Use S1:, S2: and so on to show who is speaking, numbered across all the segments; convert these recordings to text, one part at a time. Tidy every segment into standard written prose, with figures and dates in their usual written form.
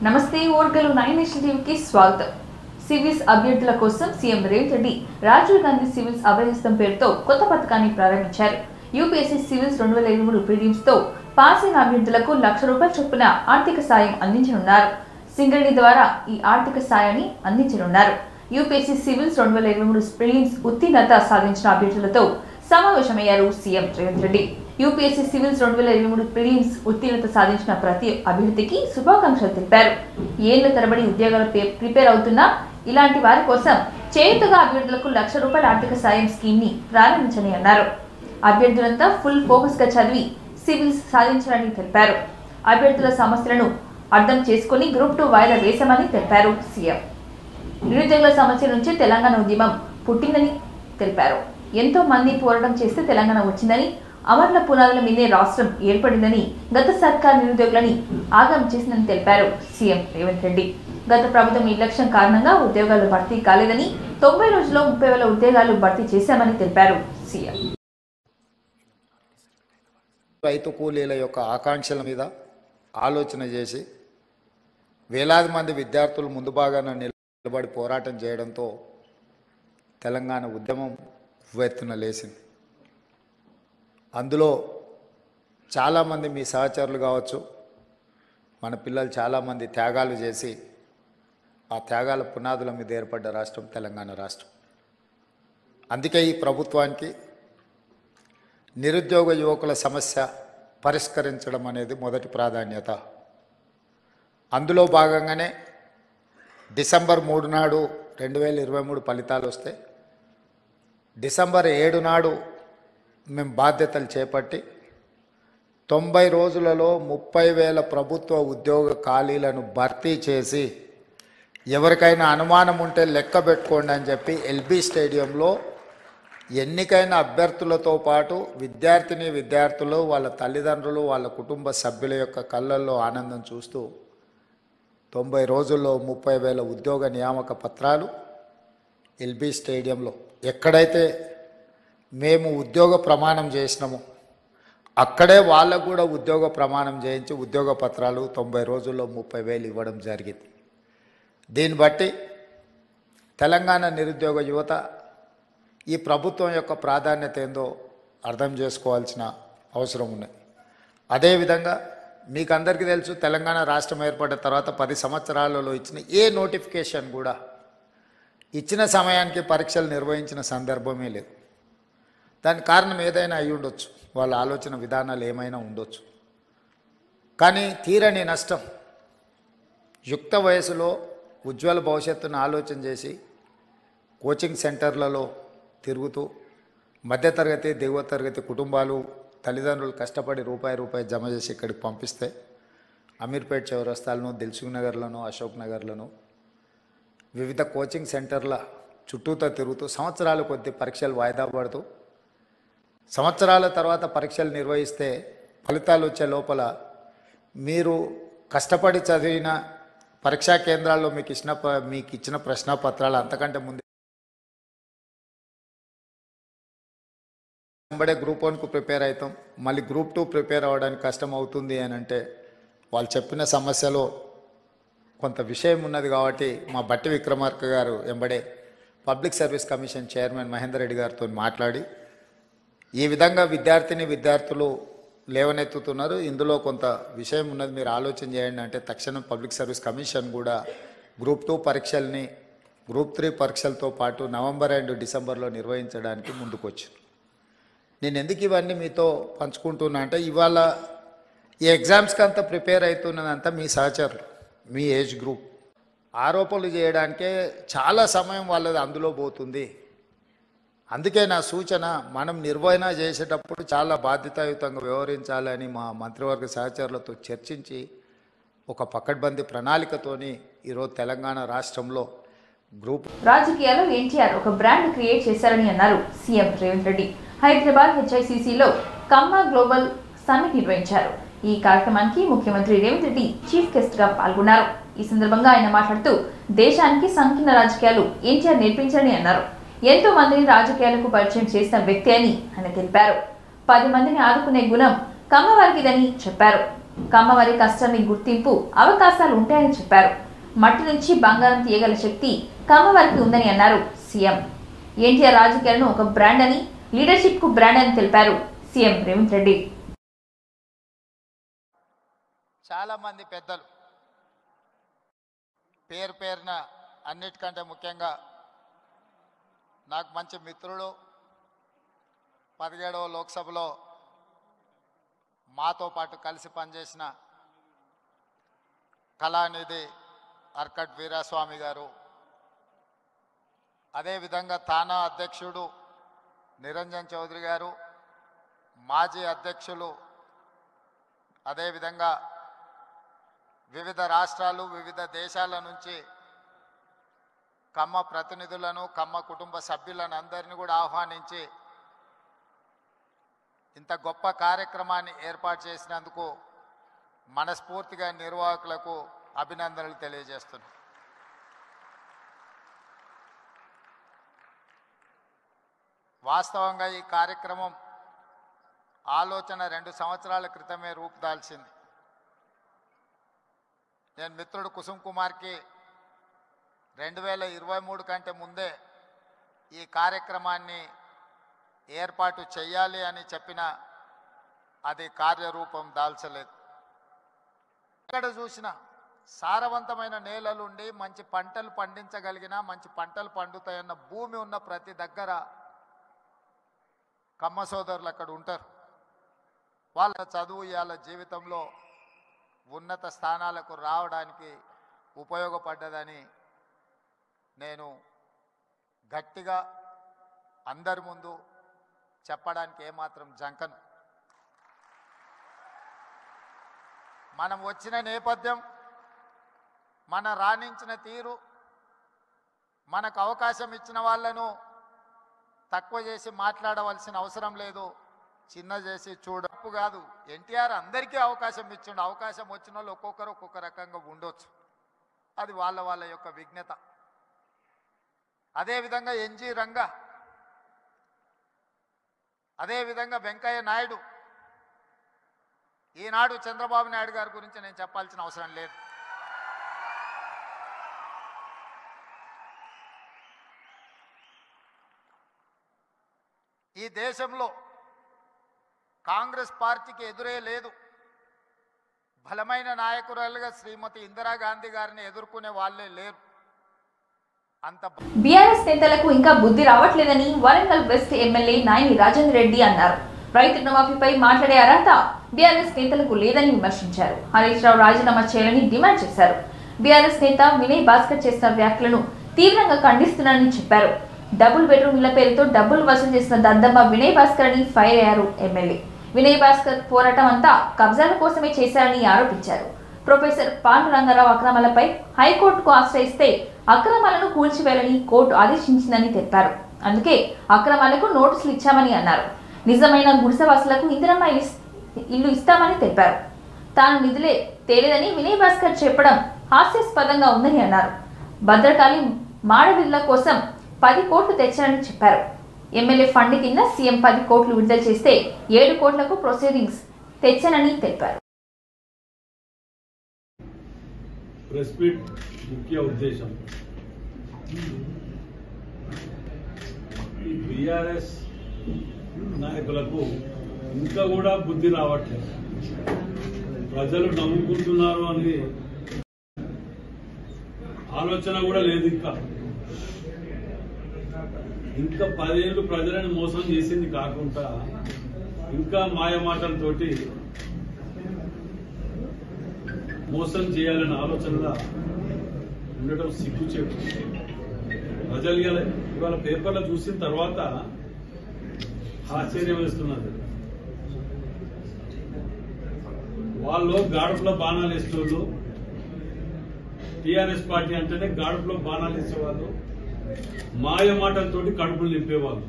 S1: నమస్తే ఓర్గలు 9 నేషన్ టీవీకి స్వాగతం. సివిల్స్ అభ్యర్థుల కోసం సీఎం రేవంత్ రెడ్డి రాజీవ్ గాంధీ సివిల్స్ అభయహస్తం పేరుతో కొత్త పథకాన్ని ప్రారంభించారు. యూపీఎస్సీ సివిల్స్ 2023 ప్రిలిమ్స్ తో పాస్ అయిన అభ్యర్థులకు ₹1,00,000 చొప్పున ఆర్థిక సాయం అందించనున్నారు. సింగరేణి ద్వారా ఈ ఆర్థిక సాయాన్ని అందించనున్నారు. యూపీఎస్సీ సివిల్స్ 2023 ప్రిలిమ్స్ ఉత్తీర్ణత సాధించిన అభ్యర్థులతో సమావేశమయ్యారు CM Revanth Reddy. UPSC civils 2023 prelims ఉత్తీర్ణత సాధించిన ప్రతి అభ్యర్థికి శుభాకాంక్షలు తెలిపారు. ఏళ్ల తరబడి ఉద్యోగాలు ప్రిపేర్ అవుతున్న ఇలాంటి వారి కోసం చేయుతగా అభ్యర్థులకు ₹1,00,000 ఆర్థిక సాయం స్కీమ్ ని ప్రారంభించని అన్నారు. అభ్యర్థులంతా ఫుల్ ఫోకస్ గా చదివి సివిల్స్ సాధించాలని తెలిపారు. అభ్యర్థుల సమస్యలను అర్థం చేసుకుని గ్రూప్ 2 వాయిదా వేశామని తెలిపారు సీఎం. నిరుద్యోగుల సమస్య నుంచి తెలంగాణ ఉద్యమం పుట్టిందని తెలిపారు. ఎంతో మంది పోరాటం చేస్తే తెలంగాణ వచ్చిందని, అమరుల పునాదుల మీదే రాష్ట్రం ఏర్పడిందని, గత సర్కార్ నిరుద్యోగులని ఆగం చేసిందని తెలిపారు సీఎం రేవంత్ రెడ్డి. గత ప్రభుత్వం నిర్లక్ష్యం కారణంగా ఉద్యోగాలు భర్తీ కాలేదని, 90 రోజుల్లో 30,000 ఉద్యోగాలు భర్తీ చేశామని తెలిపారు సీఎం.
S2: రైతు కూలీల యొక్క ఆకాంక్షల మీద ఆలోచన చేసి వేలాది మంది విద్యార్థులు ముందు భాగాన నిలబడి పోరాటం చేయడంతో తెలంగాణ ఉద్యమం ఉవ్వెత్తున లేచింది. అందులో చాలామంది మీ సహచరులు కావచ్చు, మన పిల్లలు చాలామంది త్యాగాలు చేసి ఆ త్యాగాల పునాదుల మీద ఏర్పడ్డ రాష్ట్రం తెలంగాణ రాష్ట్రం. అందుకే ఈ ప్రభుత్వానికి నిరుద్యోగ యువకుల సమస్య పరిష్కరించడం అనేది మొదటి ప్రాధాన్యత. అందులో భాగంగానే డిసెంబర్ 3 నాడు 2023 ఫలితాలు వస్తే డిసెంబర్ 7 నాడు మేము బాధ్యతలు చేపట్టి 90 రోజులలో 30,000 ప్రభుత్వ ఉద్యోగ ఖాళీలను భర్తీ చేసి ఎవరికైనా అనుమానం ఉంటే లెక్క పెట్టుకోండి అని చెప్పి ఎల్బీ స్టేడియంలో ఎన్నికైన అభ్యర్థులతో పాటు విద్యార్థులు, వాళ్ళ తల్లిదండ్రులు, వాళ్ళ కుటుంబ సభ్యుల యొక్క కళ్ళల్లో ఆనందం చూస్తూ 90 రోజుల్లో 30,000 ఉద్యోగ నియామక పత్రాలు ఎల్బీ స్టేడియంలో ఎక్కడైతే మేము ఉద్యోగ ప్రమాణం చేసినామో అక్కడే వాళ్ళకు కూడా ఉద్యోగ ప్రమాణం చేయించి ఉద్యోగ పత్రాలు 90 రోజుల్లో 30,000 ఇవ్వడం జరిగింది. దీన్ని బట్టి తెలంగాణ నిరుద్యోగ యువత ఈ ప్రభుత్వం యొక్క ప్రాధాన్యత ఏందో అర్థం చేసుకోవాల్సిన అవసరం ఉన్నది. అదేవిధంగా మీకు అందరికీ తెలుసు, తెలంగాణ రాష్ట్రం ఏర్పడిన తర్వాత 10 సంవత్సరాలలో ఇచ్చిన ఏ నోటిఫికేషన్ కూడా ఇచ్చిన సమయానికి పరీక్షలు నిర్వహించిన సందర్భమే లేదు. దానికి కారణం ఏదైనా అయి ఉండొచ్చు, వాళ్ళ ఆలోచన విధానాలు ఏమైనా ఉండొచ్చు. కానీ తీరని నష్టం, యుక్త వయసులో ఉజ్వల భవిష్యత్తును ఆలోచన చేసి కోచింగ్ సెంటర్లలో తిరుగుతూ మధ్యతరగతి దిగువ తరగతి కుటుంబాలు తల్లిదండ్రులు కష్టపడి రూపాయి జమ చేసి ఇక్కడికి పంపిస్తే అమీర్పేట్ చౌరస్తాలను, దిల్సుఖ్ నగర్లను, అశోక్ నగర్లను వివిధ కోచింగ్ సెంటర్ల చుట్టూతో తిరుగుతూ సంవత్సరాల కొద్ది పరీక్షలు వాయిదా పడుతూ సంవత్సరాల తర్వాత పరీక్షలు నిర్వహిస్తే ఫలితాలు వచ్చే లోపల మీరు కష్టపడి చదివిన పరీక్షా కేంద్రాల్లో మీకు ఇచ్చిన ప్రశ్నపత్రాలు అంతకంటే ముందు వెంబడే గ్రూప్ 1కు ప్రిపేర్ అవుతాం, మళ్ళీ గ్రూప్ 2 ప్రిపేర్ అవ్వడానికి కష్టం అవుతుంది అని అంటే వాళ్ళు చెప్పిన సమస్యలో కొంత విషయం ఉన్నది. కాబట్టి మా బట్టి విక్రమార్క గారు వెంబడే public service commission chairman Mahender Reddy గారితో మాట్లాడి ఈ విధంగా విద్యార్థులు లేవనెత్తుతున్నారు, ఇందులో కొంత విషయం ఉన్నది, మీరు ఆలోచన చేయండి అంటే తక్షణం పబ్లిక్ సర్వీస్ కమిషన్ కూడా గ్రూప్ 2 పరీక్షల్ని గ్రూప్ 3 పరీక్షలతో పాటు నవంబర్ అండ్ డిసెంబర్లో నిర్వహించడానికి ముందుకు వచ్చింది. నేను ఎందుకు ఇవన్నీ మీతో పంచుకుంటున్నా అంటే ఇవాళ ఈ ఎగ్జామ్స్కి అంతా ప్రిపేర్ అవుతున్నదంతా మీ సహచరులు, మీ ఏజ్ గ్రూప్. ఆరోపణలు చేయడానికే చాలా సమయం వాళ్ళది అందులో పోతుంది. అందుకే నా సూచన, మనం నిర్వహణ చేసేటప్పుడు చాలా బాధ్యతాయుతంగా వ్యవహరించాలని మా మంత్రివర్గ సహచరులతో చర్చించి ఒక పకడ్బందీ ప్రణాళికతోని ఈరోజు తెలంగాణ రాష్ట్రంలో గ్రూప్
S1: రాజకీయాల్లో ఎన్టీఆర్ ఒక బ్రాండ్ క్రియేట్ చేశారని అన్నారు సీఎం రేవంత్ రెడ్డి. హైదరాబాద్ హెచ్ఐసిసిలో కమ్మ గ్లోబల్ సమ్మిట్ నిర్వహించారు. ఈ కార్యక్రమానికి ముఖ్యమంత్రి రేవంత్ రెడ్డి చీఫ్ గెస్ట్ గా పాల్గొన్నారు. ఈ సందర్భంగా ఆయన మాట్లాడుతూ దేశానికి సంకీర్ణ రాజకీయాలు ఎన్టీఆర్ నేర్పించారని అన్నారు. ఎంతో మందిని రాజకీయాలకు పరిచయం చేసిన వ్యక్తి అని ఆయన తెలిపారు. 10 మందిని ఆదుకునే గుణం కమ్మవారికిదని చెప్పారు. కమ్మవారి కష్టానికి గుర్తింపు అవకాశాలు ఉంటాయని చెప్పారు. మట్టి నుంచి బంగారం తీయగల శక్తి కమ్మవారికి ఉందని అన్నారు సీఎం. ఎన్టీఆర్ రాజకీయాలను ఒక బ్రాండ్ అని, లీడర్షిప్ కు బ్రాండ్ అని తెలిపారు సీఎం రేవంత్ రెడ్డి.
S2: చాలా మంది పెద్దలు పేరు పేరున అన్నిటికంటే ముఖ్యంగా నాకు మంచి మిత్రుడు 17వ లోక్సభలో మాతో పాటు కలిసి పనిచేసిన కళానిధి అర్కట్ వీరాస్వామి గారు, అదేవిధంగా తానా అధ్యక్షుడు నిరంజన్ చౌదరి గారు, మాజీ అధ్యక్షులు, అదేవిధంగా వివిధ రాష్ట్రాలు వివిధ దేశాల నుంచి కమ్మ ప్రతినిధులను కమ్మ కుటుంబ సభ్యులను అందరినీ కూడా ఆహ్వానించి ఇంత గొప్ప కార్యక్రమాన్ని ఏర్పాటు చేసినందుకు మనస్ఫూర్తిగా నిర్వాహకులకు అభినందనలు తెలియజేస్తున్నాను. వాస్తవంగా ఈ కార్యక్రమం ఆలోచన 2 సంవత్సరాల క్రితమే రూపుదాల్చింది. నేను మిత్రుడు కుసుమ్ కుమార్కి 2023 కంటే ముందే ఈ కార్యక్రమాన్ని ఏర్పాటు చేయాలి అని చెప్పిన అది కార్యరూపం దాల్చలేదు. ఎక్కడ చూసినా సారవంతమైన నేలలుండి మంచి పంటలు పండించగలిగిన, మంచి పంటలు పండుతాయన్న భూమి ఉన్న ప్రతి దగ్గర కమ్మ సోదరులు అక్కడ ఉంటారు. వాళ్ళ చదువు ఇవాళ జీవితంలో ఉన్నత స్థానాలకు రావడానికి ఉపయోగపడ్డదని నేను గట్టిగా అందరి ముందు చెప్పడానికి ఏమాత్రం జంకను. మనం వచ్చిన నేపథ్యం, మన రాణించిన తీరు, మనకు అవకాశం ఇచ్చిన వాళ్ళను తక్కువ చేసి మాట్లాడవలసిన అవసరం లేదు, చిన్న చేసి చూడప్పు కాదు. ఎన్టీఆర్ అందరికీ అవకాశం ఇచ్చిండు. అవకాశం వచ్చిన వాళ్ళు ఒక్కొక్కరు ఒక్కొక్క రకంగా ఉండొచ్చు, అది వాళ్ళ వాళ్ళ యొక్క విజ్ఞత. అదేవిధంగా ఎన్జీ రంగా, అదేవిధంగా వెంకయ్య నాయుడు, ఈనాడు చంద్రబాబు నాయుడు గారి గురించి నేను చెప్పాల్సిన అవసరం లేదు. ఈ దేశంలో కాంగ్రెస్ పార్టీకి ఎదురే లేదు. బలమైన నాయకురాలుగా శ్రీమతి ఇందిరాగాంధీ గారిని ఎదుర్కొనే వాళ్ళే లేరు.
S1: బీఆర్ఎస్ నేతలకు ఇంకా బుద్ధి రావట్లేదని వరంగల్ వెస్ట్ ఎమ్మెల్యే నాయని రాజేందర్ రెడ్డి అన్నారు. రైతు రుణమాఫీపై మాట్లాడే అర్హత బీఆర్ఎస్ నేతలకు లేదని విమర్శించారు. హరీష్ రావు రాజీనామా చేయాలని డిమాండ్ చేశారు. బీఆర్ఎస్ నేత వినయ్ భాస్కర్ చేసిన వ్యాఖ్యలను తీవ్రంగా ఖండిస్తున్నానని చెప్పారు. డబుల్ బెడ్రూమ్ ఇళ్ల పేరుతో డబ్బులు వసూలు చేసిన దద్దమ్మ వినయ్ భాస్కర్ అని ఫైర్ అయ్యారు ఎమ్మెల్యే. వినయ్ భాస్కర్ పోరాటం అంతా కబ్జాల కోసమే చేశారని ఆరోపించారు. ప్రొఫెసర్ పాండురంగారావు అక్రమాలపై హైకోర్టుకు ఆశ్రయిస్తే అక్రమాలను కూల్చివేయాలని కోర్టు ఆదేశించిందని తెలిపారు. అందుకే అక్రమాలకు నోటీసులు ఇచ్చామని అన్నారు. నిజమైన గుడిసెవాసులకు ఇందిరమ్మ ఇల్లు ఇస్తామని తెలిపారు. తాను నిధులే తేలేదని వినయ్ భాస్కర్ చెప్పడం హాస్యాస్పదంగా ఉందని అన్నారు. భద్రకాళి మాడవిల్ల కోసం 10 కోట్లు తెచ్చారని చెప్పారు. ఎమ్మెల్యే ఫండ్ కింద సీఎం 10 కోట్లు విడుదల చేస్తే 7 కోట్లకు ప్రొసీడింగ్స్ తెచ్చానని తెలిపారు.
S3: ప్రెస్ మీట్ ముఖ్య ఉద్దేశం ఈ బీఆర్ఎస్ నాయకులకు ఇంకా కూడా బుద్ధి రావట్లేదు. ప్రజలు నమ్ముకుంటున్నారు అని ఆలోచన కూడా లేదు. ఇంకా 10 ఏళ్ళు ప్రజలను మోసం చేసింది కాకుండా ఇంకా మాయమాటలతోటి మోసం చేయాలనే ఆలోచనగా ఉండటం సిగ్గుచేటు. ప్రజలు ఇవాళ పేపర్లో చూసిన తర్వాత ఆశ్చర్యం వేస్తున్నది. వాళ్ళు గాడుపులో బాణాలు వేసేవాళ్ళు, టీఆర్ఎస్ పార్టీ అంటేనే గాడుపులో బాణాలు వేసేవాళ్ళు, మాయ మాటలతోటి కడుపులు నింపేవాళ్ళు.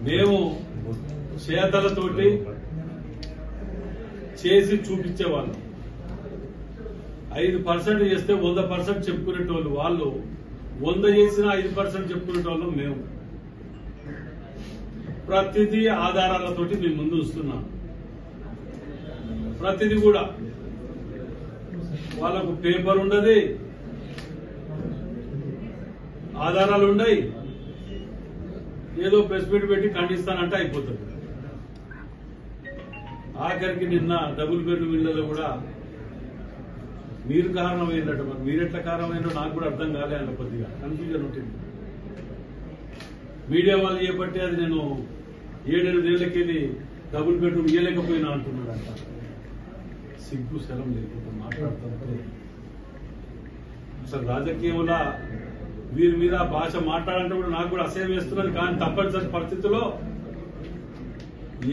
S3: మేము చేతలతోటి చేసి చూపించేవాళ్ళు. 5% చేస్తే 100% చెప్పుకునేటోళ్ళు వాళ్ళు, 100 చేసినా 5% చెప్పుకునేటోళ్ళు మేము. ప్రతిదీ ఆధారాలతోటి మేము ముందు వస్తున్నాం. ప్రతిదీ కూడా వాళ్ళకు పేపర్ ఉండదు, ఆధారాలు ఉన్నాయి, ఏదో ప్రెస్ మీట్ పెట్టి ఖండిస్తానంటే అయిపోతుంది. ఆఖరికి నిన్న డబుల్ బెడ్రూమ్ ఇళ్లలో కూడా మీరు కారణమైనట్టు, మరి మీరెట్లా కారణమైనో నాకు కూడా అర్థం కాలే అన్న కొద్దిగా కన్ఫ్యూజన్ ఉంటుంది. మీడియా వాళ్ళు చేపట్టి అది నేను 7-8 ఏళ్లకెళ్ళి డబుల్ బెడ్రూమ్ ఇయ్యలేకపోయినా అంటున్నాడంట. సిగ్గు శరం లేకుండా మాట్లాడుతుంటే అసలు రాజకీయంలో వీరి మీద భాష మాట్లాడంటే కూడా నాకు కూడా అసహ్యం వేస్తున్నది. కానీ తప్పనిసరి పరిస్థితుల్లో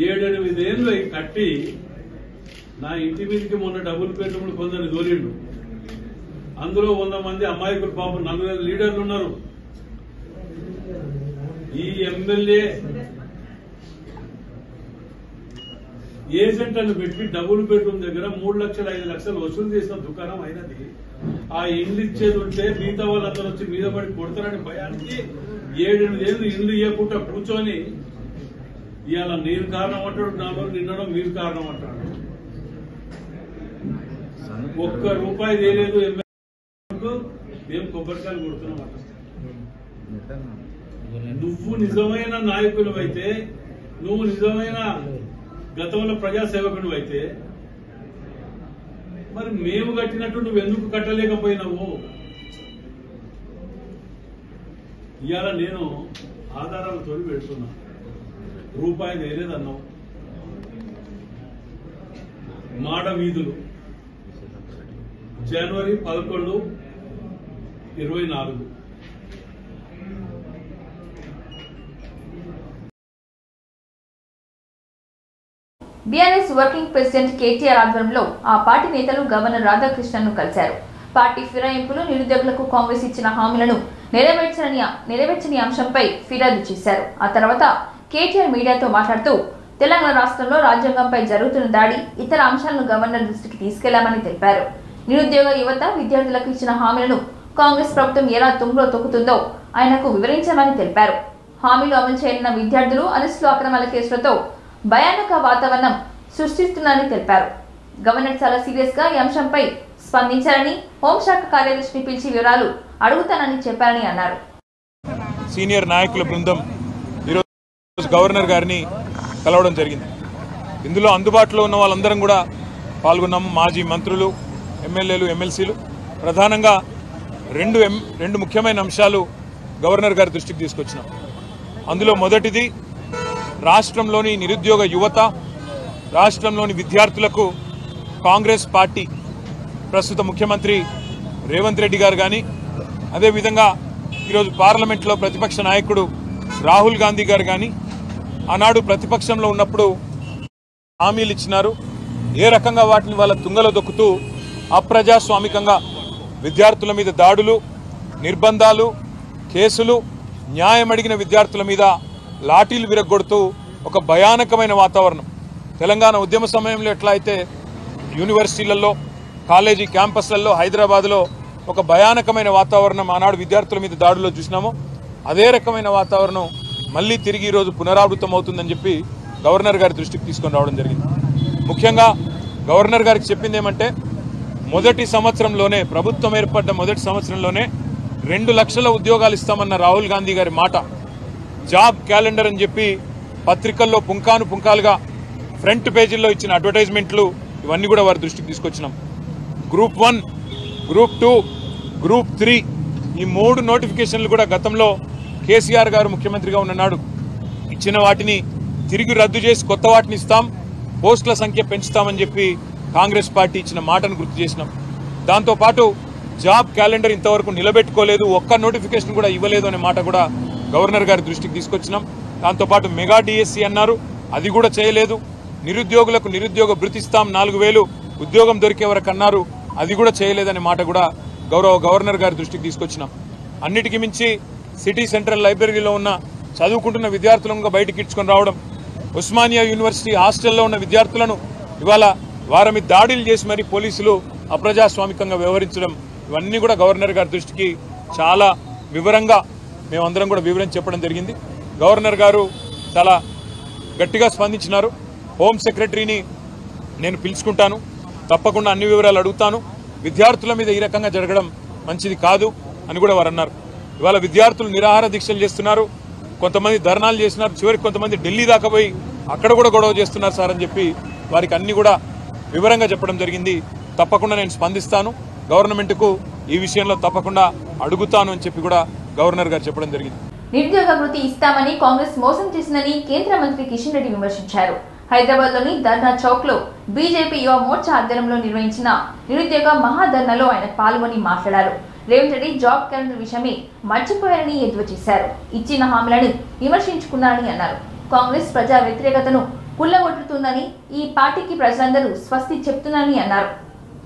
S3: 7-8 ఏళ్ళు కట్టి నా ఇంటి మీదకి మొన్న డబుల్ బెడ్రూమ్లు కొందరు దోలిండు. అందులో 100 మంది అమాయకులు, పాపం 4 లీడర్లు ఉన్నారు. ఈ ఎమ్మెల్యే ఏజెంట్లను పెట్టి డబుల్ బెడ్రూమ్ దగ్గర 3 లక్షలు 5 లక్షలు వసూలు చేసిన దుకాణం అయినది. ఆ ఇండ్లు ఇచ్చేది ఉంటే మిగతా వాళ్ళందరూ వచ్చి మీద పడి కొడతారని భయానికి 7-8 ఏళ్ళు ఇండ్లు ఇవ్వకుండా కూర్చొని ఇవాళ నేను కారణం అంటాడు, నాలో నిన్నడో మీరు కారణం అంటాడు. ₹1 చేయలేదు ఎమ్మెల్యే, మేము కొబ్బరికాయలు కొడుతున్నాం. నువ్వు నిజమైన నాయకులు అయితే, నువ్వు నిజమైన గతంలో ప్రజాసేవకుడు అయితే మరి మేము కట్టినట్టు నువ్వు ఎందుకు కట్టలేకపోయినావు? ఇవాళ నేను ఆధారాలతో పెడుతున్నా. ₹1 వేరేదన్నావు. మాడ వీధులు జనవరి 11, 24
S1: బీఆర్ఎస్ వర్కింగ్ ప్రెసిడెంట్ కేటీఆర్ ఆధ్వర్యంలో ఆ పార్టీ నేతలు గవర్నర్ రాధాకృష్ణన్ను కలిశారు. పార్టీ ఫిరాయింపులు, నిరుద్యోగులకు కాంగ్రెస్ ఇచ్చిన హామీలను నెరవేర్చని అంశంపై ఫిర్యాదు చేశారు. ఆ తర్వాత కేటీఆర్ మీడియాతో మాట్లాడుతూ తెలంగాణ రాష్ట్రంలో రాజ్యాంగంపై జరుగుతున్న దాడి, ఇతర అంశాలను గవర్నర్ దృష్టికి తీసుకెళ్లామని తెలిపారు. నిరుద్యోగ యువత, విద్యార్థులకు ఇచ్చిన హామీలను కాంగ్రెస్ ప్రభుత్వం ఎలా తుంగలో తొక్కుతుందో ఆయనకు వివరించామని తెలిపారు. హామీలు అమలు చేయనున్న విద్యార్థులు అరెస్టులు, అక్రమాల కేసులతో భయానక వాతావరణం సృష్టిస్తున్నారని తెలిపారు. గవర్నర్ చాలా సీరియస్ గా ఈ అంశంపై స్పందించారని, హోంశాఖ కార్యదర్శిని పిలిచి వివరాలు అడుగుతానని చెప్పారని అన్నారు.
S4: సీనియర్ నాయకుల బృందం ఈరోజు గవర్నర్ గారిని కలవడం జరిగింది. ఇందులో అందుబాటులో ఉన్న వాళ్ళందరం కూడా పాల్గొన్నాము. మాజీ మంత్రులు, ఎమ్మెల్యేలు, ఎమ్మెల్సీలు. ప్రధానంగా రెండు ముఖ్యమైన అంశాలు గవర్నర్ గారి దృష్టికి తీసుకొచ్చినాం. అందులో మొదటిది, రాష్ట్రంలోని నిరుద్యోగ యువత, రాష్ట్రంలోని విద్యార్థులకు కాంగ్రెస్ పార్టీ, ప్రస్తుత ముఖ్యమంత్రి రేవంత్ రెడ్డి గారు కానీ, అదేవిధంగా ఈరోజు పార్లమెంట్లో ప్రతిపక్ష నాయకుడు రాహుల్ గాంధీ గారు కానీ ఆనాడు ప్రతిపక్షంలో ఉన్నప్పుడు హామీలు ఇచ్చినారు. ఏ రకంగా వాటిని వాళ్ళ తుంగలో దొక్కుతూ అప్రజాస్వామికంగా విద్యార్థుల మీద దాడులు, నిర్బంధాలు, కేసులు, న్యాయం అడిగిన విద్యార్థుల మీద లాఠీలు విరగొడుతూ ఒక భయానకమైన వాతావరణం. తెలంగాణ ఉద్యమ సమయంలో ఎట్లా అయితే యూనివర్సిటీలలో, కాలేజీ క్యాంపస్లలో, హైదరాబాద్లో ఒక భయానకమైన వాతావరణం ఆనాడు విద్యార్థుల మీద దాడుల్లో చూసినామో, అదే రకమైన వాతావరణం మళ్ళీ తిరిగి ఈరోజు పునరావృతం అవుతుందని చెప్పి గవర్నర్ గారి దృష్టికి తీసుకొని రావడం జరిగింది. ముఖ్యంగా గవర్నర్ గారికి చెప్పింది ఏమంటే, మొదటి సంవత్సరంలోనే, ప్రభుత్వం ఏర్పడ్డ మొదటి సంవత్సరంలోనే 2 లక్షల ఉద్యోగాలు ఇస్తామన్న రాహుల్ గాంధీ గారి మాట, జాబ్ క్యాలెండర్ అని చెప్పి పత్రికల్లో పుంకాలుగా ఫ్రంట్ పేజీల్లో ఇచ్చిన అడ్వర్టైజ్మెంట్లు, ఇవన్నీ కూడా వారి దృష్టికి తీసుకొచ్చినాం. గ్రూప్ 1, గ్రూప్ 2, గ్రూప్ 3 ఈ 3 నోటిఫికేషన్లు కూడా గతంలో కేసీఆర్ గారు ముఖ్యమంత్రిగా ఉన్ననాడు ఇచ్చిన వాటిని తిరిగి రద్దు చేసి కొత్త వాటిని ఇస్తాం, పోస్టుల సంఖ్య పెంచుతామని చెప్పి కాంగ్రెస్ పార్టీ ఇచ్చిన మాటను గుర్తు చేసినాం. దాంతోపాటు జాబ్ క్యాలెండర్ ఇంతవరకు నిలబెట్టుకోలేదు, ఒక్క నోటిఫికేషన్ కూడా ఇవ్వలేదు అనే మాట కూడా గవర్నర్ గారి దృష్టికి తీసుకొచ్చినాం. దాంతోపాటు మెగా డిఎస్సి అన్నారు, అది కూడా చేయలేదు. నిరుద్యోగులకు నిరుద్యోగ భృతి ఇస్తాం, 4000 ఉద్యోగం దొరికే వరకు అన్నారు, అది కూడా చేయలేదనే మాట కూడా గవర్నర్ గారి దృష్టికి తీసుకొచ్చినాం. అన్నిటికీ మించి సిటీ సెంట్రల్ లైబ్రరీలో ఉన్న చదువుకుంటున్న విద్యార్థులను బయటికి ఇచ్చుకొని రావడం, ఉస్మానియా యూనివర్సిటీ హాస్టల్లో ఉన్న విద్యార్థులను ఇవాళ వారి మీద దాడులు చేసి మరి పోలీసులు అప్రజాస్వామికంగా వ్యవహరించడం, ఇవన్నీ కూడా గవర్నర్ గారి దృష్టికి చాలా వివరంగా మేమందరం కూడా వివరించి చెప్పడం జరిగింది. గవర్నర్ గారు చాలా గట్టిగా స్పందించినారు. హోమ్ సెక్రటరీని నేను పిలుచుకుంటాను, తప్పకుండా అన్ని వివరాలు అడుగుతాను. విద్యార్థుల మీద ఈ రకంగా జరగడం మంచిది కాదు అని కూడా వారు అన్నారు. ఇవాళ విద్యార్థులు నిరాహార దీక్షలు చేస్తున్నారు, కొంతమంది ధర్నాలు చేస్తున్నారు, చివరికి కొంతమంది ఢిల్లీ దాకా పోయి అక్కడ కూడా గొడవ చేస్తున్నారు సార్ అని చెప్పి వారికి అన్ని కూడా వివరంగా చెప్పడం జరిగింది. తప్పకుండా నేను స్పందిస్తాను, గవర్నమెంట్కు ఈ విషయంలో తప్పకుండా అడుగుతాను అని చెప్పి కూడా గవర్నర్ గారు చెప్పడం జరిగింది.
S1: నిరుద్యోగ వృత్తి ఇస్తామని కాంగ్రెస్ మోసం చేసిందని కేంద్ర మంత్రి కిషన్ రెడ్డి విమర్శించారు. హైదరాబాద్ లోని ధర్నా చౌక్ లో బీజేపీ యువ మోర్చా ఆధ్వర్యంలో నిర్వహించిన నిరుద్యోగ మహాధర్నాలో ఆయన పాల్గొని మాట్లాడారు. రేవంత్ రెడ్డి జాబ్ క్యాలెండర్ విషయమే మర్చిపోయారని ఎద్దువ చేశారు. ఇచ్చిన హామీలను విమర్శించుకున్నారని అన్నారు. కాంగ్రెస్ ప్రజా వ్యతిరేకతను కుల్లగొట్టుతుందని ఈ పార్టీకి ప్రజలందరూ స్వస్తి చెప్తున్నారని అన్నారు.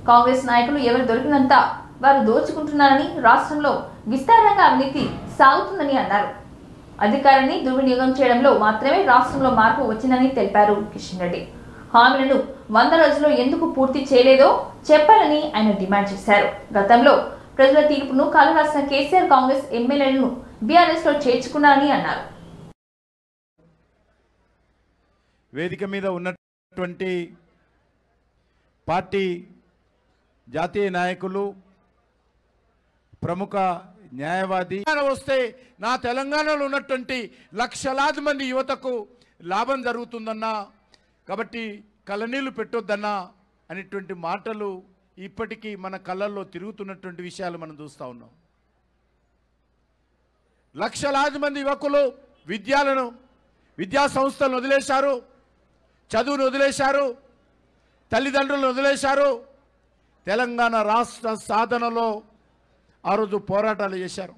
S1: కాంగ్రెస్ నాయకులు ఎవరు దొరికినంత వారు దోచుకుంటున్నారని, రాష్ట్రంలో విస్తారంగా అవినీతి సాగుతుందని అన్నారు. అధికారాన్ని దుర్వినియోగం చేయడంలో మాత్రమే రాష్ట్రంలో మార్పు వచ్చిందని తెలిపారు కిషన్ రెడ్డి. హామీలను 100 రోజుల్లో ఎందుకు పూర్తి చేయలేదో చెప్పాలని ఆయన డిమాండ్ చేశారు. గతంలో ప్రజల తీర్పును కాలరాసిన కేసీఆర్ కాంగ్రెస్ ఎమ్మెల్యేలను బీఆర్ఎస్ లో చేర్చుకున్నారని అన్నారు.
S5: వేదిక మీద ఉన్నటువంటి పార్టీ జాతీయ నాయకులు, ప్రముఖ న్యాయవాది వస్తే నా తెలంగాణలో ఉన్నటువంటి లక్షలాది మంది యువతకు లాభం జరుగుతుందన్నా, కాబట్టి కళ్ళనీళ్ళు పెట్టొద్దన్నా అనేటువంటి మాటలు ఇప్పటికీ మన కళ్ళల్లో తిరుగుతున్నటువంటి విషయాలు మనం చూస్తూ ఉన్నాం. లక్షలాది మంది యువకులు విద్యా సంస్థలను వదిలేశారు, చదువును వదిలేశారు, తల్లిదండ్రులను వదిలేశారు. తెలంగాణ రాష్ట్ర సాధనలో ఆ రోజు పోరాటాలు చేశారు.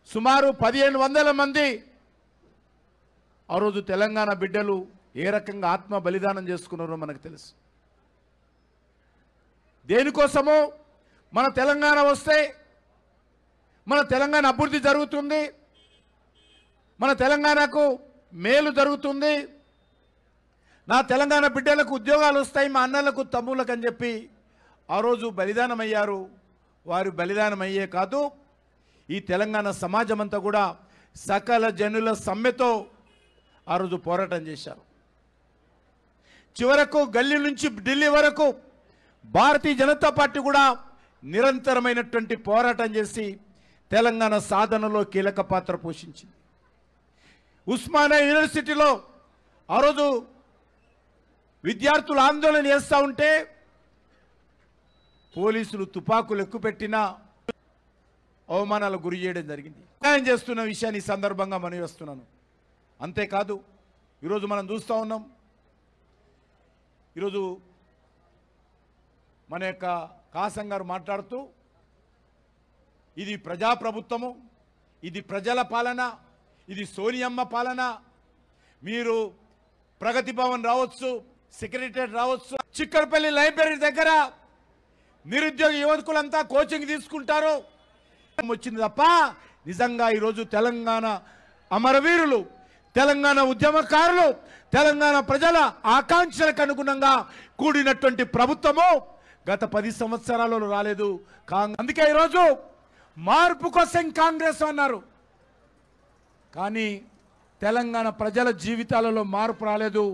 S5: సుమారు 1500 మంది ఆ రోజు తెలంగాణ బిడ్డలు ఏ రకంగా ఆత్మ బలిదానం చేసుకున్నారో మనకు తెలుసు. దేనికోసమో మన తెలంగాణ వస్తే మన తెలంగాణ అభివృద్ధి జరుగుతుంది, మన తెలంగాణకు మేలు జరుగుతుంది, నా తెలంగాణ బిడ్డలకు ఉద్యోగాలు వస్తాయి, మా అన్నలకు తమ్ముళ్ళకు అని చెప్పి ఆ రోజు బలిదానం అయ్యారు. వారు బలిదానం అయ్యే కాదు, ఈ తెలంగాణ సమాజం అంతా కూడా సకల జనుల సమ్మెతో ఆ రోజు పోరాటం చేశారు. చివరకు గల్లీ నుంచి ఢిల్లీ వరకు భారతీయ జనతా పార్టీ కూడా నిరంతరమైనటువంటి పోరాటం చేసి తెలంగాణ సాధనలో కీలక పాత్ర పోషించింది. ఉస్మానియా యూనివర్సిటీలో ఆ రోజు విద్యార్థులు ఆందోళన చేస్తూ ఉంటే పోలీసులు తుపాకులు ఎక్కుపెట్టినా అవమానాలకు గురి చేయడం జరిగింది. న్యాయం చేస్తున్న విషయాన్ని ఈ సందర్భంగా మనవి చేస్తున్నాను. అంతేకాదు ఈరోజు మనం చూస్తూ ఉన్నాం, ఈరోజు మన యొక్క కాసం గారు మాట్లాడుతూ ఇది ప్రజాప్రభుత్వము, ఇది ప్రజల పాలన, ఇది సోనియమ్మ పాలన, మీరు ప్రగతి భవన్ రావచ్చు, సెక్రటరియట్ రావచ్చు, చిక్కడపల్లి లైబ్రరీ దగ్గర నిరుద్యోగ యువకులంతా కోచింగ్ తీసుకుంటారు వచ్చింది తప్ప నిజంగా ఈరోజు తెలంగాణ అమరవీరులు, తెలంగాణ ఉద్యమకారులు, తెలంగాణ ప్రజల ఆకాంక్షలకు అనుగుణంగా కూడినటువంటి ప్రభుత్వము గత 10 సంవత్సరాలలో రాలేదు. అందుకే ఈరోజు మార్పు కోసం కాంగ్రెస్ అన్నారు, కానీ తెలంగాణ ప్రజల జీవితాలలో మార్పు రాలేదు,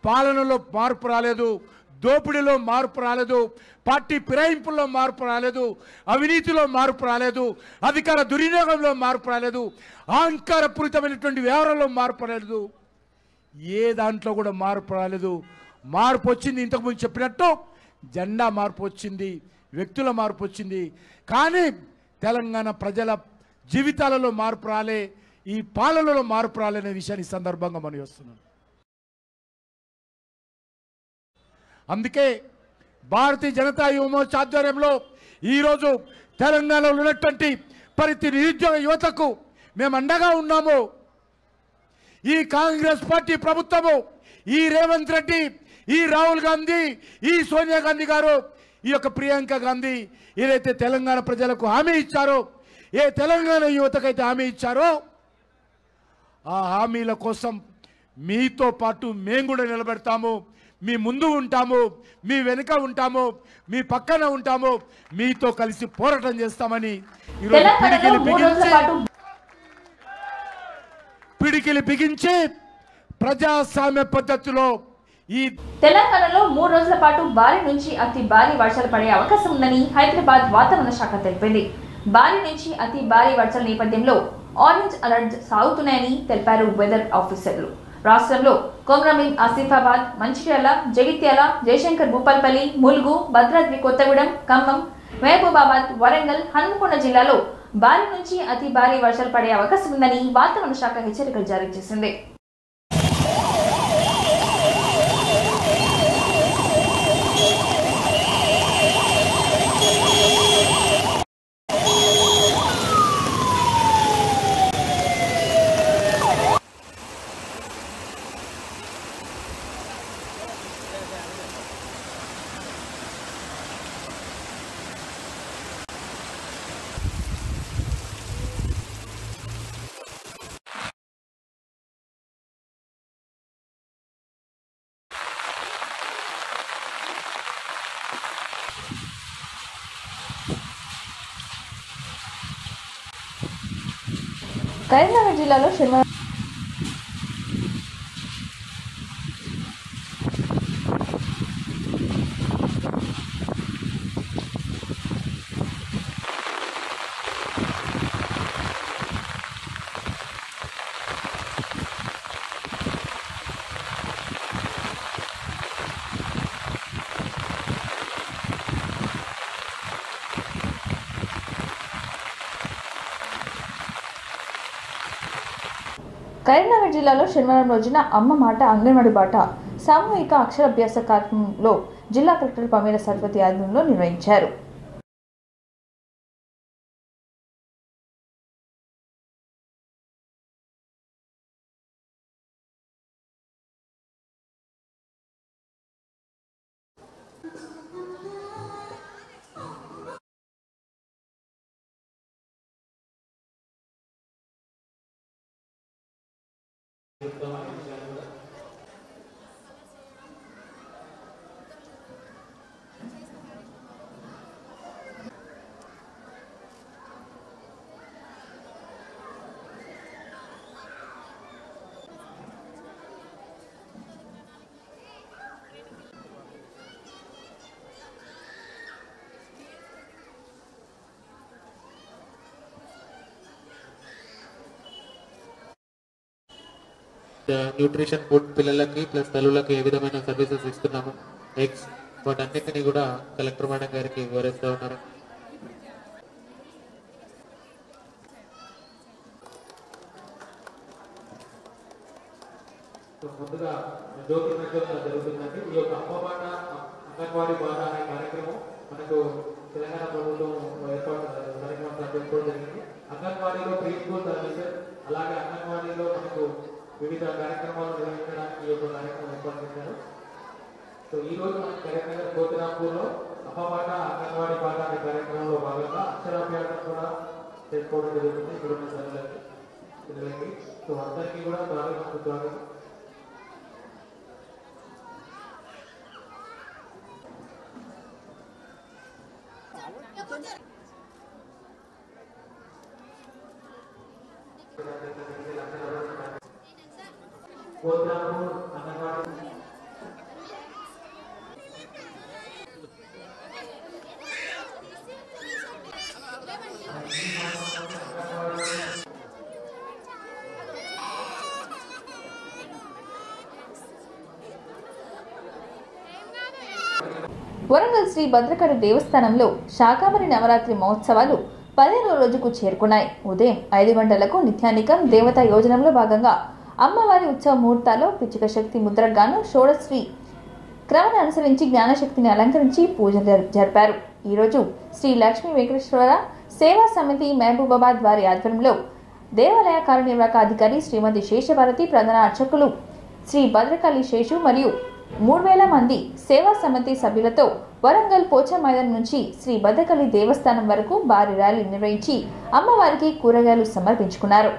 S5: పాలనలో మార్పు రాలేదు, దోపిడీలో మార్పు రాలేదు, పార్టీ ఫిరాయింపుల్లో మార్పు రాలేదు, అవినీతిలో మార్పు రాలేదు, అధికార దుర్వినియోగంలో మార్పు రాలేదు, అహంకారపూరితమైనటువంటి వ్యవహారంలో మార్పు రాలేదు, ఏ దాంట్లో కూడా మార్పు రాలేదు. మార్పు వచ్చింది, ఇంతకుముందు చెప్పినట్టు జెండా మార్పు వచ్చింది, వ్యక్తుల మార్పు వచ్చింది, కానీ తెలంగాణ ప్రజల జీవితాలలో మార్పు రాలే, ఈ పాలనలో మార్పు రాలేనే విషయాన్ని సందర్భంగా మనం వస్తున్నాం. అందుకే భారతీయ జనతా యువ మోర్చా ఆధ్వర్యంలో ఈరోజు తెలంగాణలో ఉన్నటువంటి ప్రతి నిరుద్యోగ యువతకు మేము అండగా ఉన్నాము. ఈ కాంగ్రెస్ పార్టీ ప్రభుత్వము, ఈ రేవంత్ రెడ్డి, ఈ రాహుల్ గాంధీ, ఈ సోనియా గాంధీ గారు, ఈ యొక్క ప్రియాంక గాంధీ ఏదైతే తెలంగాణ ప్రజలకు హామీ ఇచ్చారో, ఏ తెలంగాణ యువతకైతే హామీ ఇచ్చారో ఆ హామీల కోసం మీతో పాటు మేము కూడా నిలబెడతాము, మీ ముందు ఉంటాము, మీ వెనుక ఉంటాము, మీ పక్కన ఉంటాము, మీతో కలిసి పోరాటం చేస్తామని పిడికిలి బిగించి ప్రజాస్వామ్య పద్ధతిలో ఈ
S1: తెలంగాణలో 3 రోజుల పాటు భారీ నుంచి అతి భారీ వర్షాలు పడే అవకాశం ఉందని హైదరాబాద్ వాతావరణ శాఖ తెలిపింది. భారీ నుంచి అతి భారీ వర్షాల నేపథ్యంలో ఆరెంజ్ అలర్ట్ సాగుతున్నాయని తెలిపారు వెదర్ ఆఫీసర్లు. రాష్ట్రంలో కొమరంభీం, ఆసిఫాబాద్, మంచిర్యాల, జగిత్యాల, జయశంకర్ భూపాల్పల్లి, ములుగు, భద్రాద్రి కొత్తగూడెం, ఖమ్మం, మహబూబాబాద్, వరంగల్, హన్మకొండ జిల్లాలో భారీ నుంచి అతి భారీ వర్షాలు పడే అవకాశం ఉందని వాతావరణ శాఖ హెచ్చరికలు జారీ చేసింది. కరీంనగర్ జిల్లాలో శనివారం రోజున అమ్మ మాట అంగన్వాడీ బాట సామూహిక అక్షరాభ్యాస కార్యక్రమంలో జిల్లా కలెక్టర్ పమేల సరస్వతి ఆధ్వర్యంలో నిర్వహించారు.
S6: న్యూట్రిషన్ ఫుడ్ పిల్లలకి ప్లస్ తల్లులకి ఏ విధమైన సర్వీసెస్ ఇస్తున్నాము, ఎగ్స్, వాటన్నిటిని కూడా కలెక్టర్ మేడం గారికి వివరిస్తూ ఉన్నారు. ముందుగా జ్యోతి ప్రజ్వలన జరుగుతుందండి. ఈ యొక్క అమ్మమాట అంగన్వాడీ బాట అనే కార్యక్రమం మనకు తెలంగాణ ప్రభుత్వం ఏర్పాటు కార్యక్రమం చేసుకోవడం జరిగింది. అంగన్వాడీలో ప్రీ స్కూల్ సర్వీసెస్, అలాగే అంగన్వాడీలో మనకు వివిధ కార్యక్రమాలు నిర్వహించడానికి ఈ యొక్క కార్యక్రమం ఏర్పాటు చేశారు. సో ఈ రోజు మన కరీంనగర్ కోతిరాంపూర్లో అమ్మమాట అంగన్వాడీ బాట అనే కార్యక్రమంలో భాగంగా అక్షరాభ్యాసం కూడా చేసుకోవడం జరుగుతుంది. ఇక్కడున్న పిల్లలకి సో అందరికీ కూడా స్వాగతం.
S1: వరంగల్ శ్రీ భద్రకాళి దేవస్థానంలో శాకాంబరి నవరాత్రి మహోత్సవాలు 15వ రోజుకు చేరుకున్నాయి. ఉదయం 5 గంటలకు నిత్యానికం దేవతా యోజనంలో భాగంగా అమ్మవారి ఉత్సవ ముహూర్తాల్లో పిచ్చిక శక్తి ముద్రగాను షోడశ్రీ క్రమాన్ని అనుసరించి జ్ఞానశక్తిని అలంకరించి పూజలు జరిపారు. ఈరోజు శ్రీ లక్ష్మీ వెంకటేశ్వర సేవా సమితి మహబూబాబాద్ వారి ఆధ్వర్యంలో దేవాలయ కార్యనిర్వాహక అధికారి శ్రీమతి శేషభారతి, ప్రధాన అర్చకులు శ్రీ భద్రకాళి శేషు మరియు 3000 మంది సేవా సమితి సభ్యులతో వరంగల్ పోచా మైదానం నుంచి శ్రీ భద్రకాళి దేవస్థానం వరకు భారీ ర్యాలీ నిర్వహించి అమ్మవారికి కూరగాయలు సమర్పించుకున్నారు.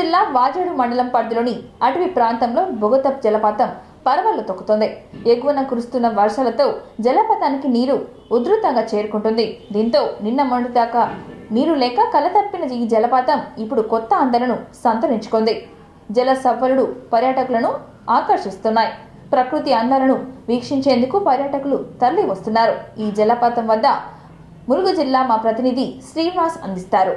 S1: జిల్లా వాజేడు మండలం పరిధిలోని అటవీ ప్రాంతంలో బొగతప్ జలపాతం పరవళ్లు తొక్కుతోంది. ఎగువన కురుస్తున్న వర్షాలతో జలపాతానికి నీరు ఉధృతంగా చేరుకుంటుంది. దీంతో నిన్న మొన్నటి దాకా నీరు లేక కలతప్పిన ఈ జలపాతం ఇప్పుడు కొత్త అందలను సంతరించుకుంది. జల సవ్వలుడు పర్యాటకులను ఆకర్షిస్తున్నాయి. ప్రకృతి అందాలను వీక్షించేందుకు పర్యాటకులు తరలి వస్తున్నారు. ఈ జలపాతం వద్ద ములుగు జిల్లా మా ప్రతినిధి శ్రీనివాస్ అందిస్తారు.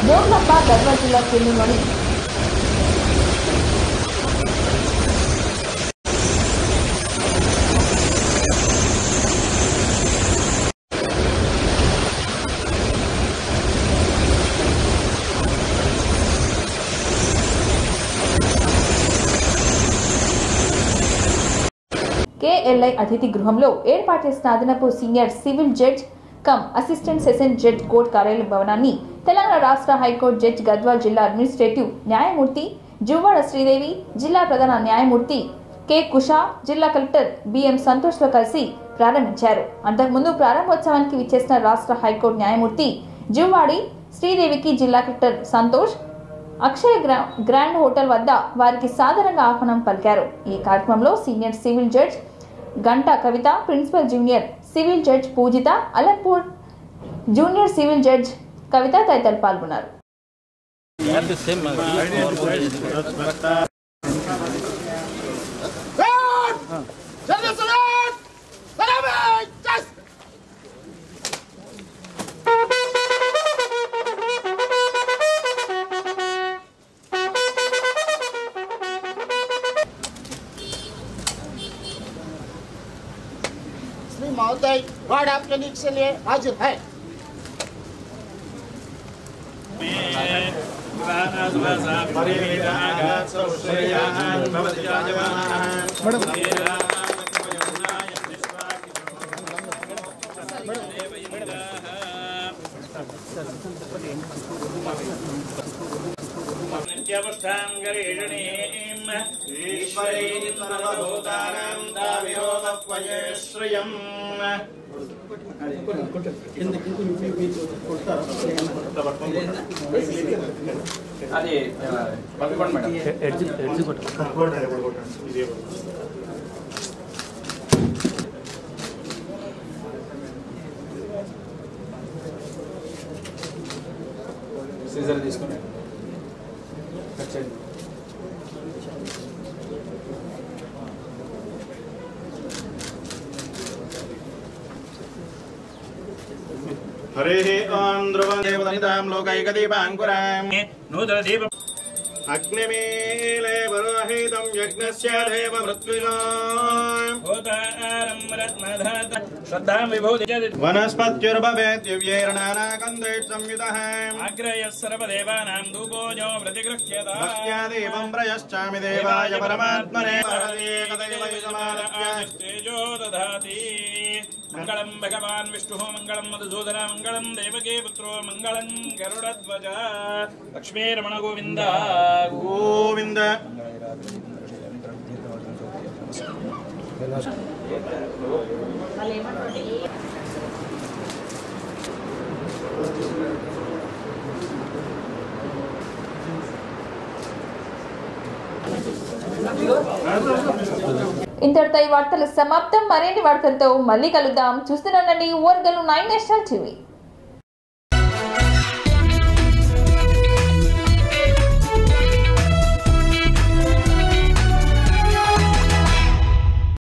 S1: జోగులాంబ గద్వాల జిల్లా కేంద్రంలోని కేఎల్ఐ అతిథి గృహంలో ఏర్పాటు చేసిన అదనపు senior civil judge cum assistant session judge court కార్యాలయ భవనాన్ని తెలంగాణ రాష్ట్ర హైకోర్టు జడ్జి గద్వాల జిల్లా అడ్మినిస్ట్రేటివ్ న్యాయమూర్తి జువ్వాడ శ్రీదేవి, జిల్లా ప్రధాన న్యాయమూర్తి కె కుషా, జిల్లా కలెక్టర్ బిఎం సంతోష్తో కలిసి ప్రారంభించారు. అంతకుముందు ప్రారంభోత్సవానికి విచ్చేసిన రాష్ట్ర హైకోర్టు న్యాయమూర్తి జువ్వాడి శ్రీదేవికి జిల్లా కలెక్టర్ సంతోష్ అక్షయ గ్రాండ్ హోటల్ వద్ద వారికి సాధారణంగా ఆహ్వానం పలికారు. ఈ కార్యక్రమంలో సీనియర్ సివిల్ జడ్జ్ గంటా కవిత, ప్రిన్సిపల్ జూనియర్ సివిల్ జడ్జ్ పూజిత, అలంపూర్ జూనియర్ సివిల్ జడ్జ్ కవిత తదితరులు పాల్గొన్నారు.
S7: श्री महोदय गार्ड आपके नीचे से लिए हाजिर है।
S8: అది పట్టుకోండి మేడం. ఎడ్జ్ సీజర్ తీసుకుని కట్ చేయండి.
S9: हरे ओम ध्रुवं देवदनितां लोकैकदीपाङ्कुरां नूतनदीप अग्निमीले पुरोहितं यज्ञस्य देव मृत्युजां भूतारं रत्नधात श्रद्धां विभूति वनस्पत्युर्भवेत् दिव्यैर्नानाकन्दैः संयुतः अग्रयः सर्वदेवानां धूपोऽजो प्रतिगृह्यता भक्त्या देवं प्रयश्चामि देवाय परमात्मने परदेकदैवै समारभ्य तेजो दधाति मंगलम भगवान विष्णु मंगलम मधुसूदन मंगलम देवकी पुत्रो मंगलम गरुड़ध्वज लक्ष्मी रमण गोविंद गोविंद।
S1: ఇంతటితో ఈ వార్తలు సమాప్తం. మరిన్ని వార్తలతో మళ్ళీ కలుద్దాం. చూస్తూనే ఉండండి ఓర్గల్ 9 నేషనల్ టీవీ.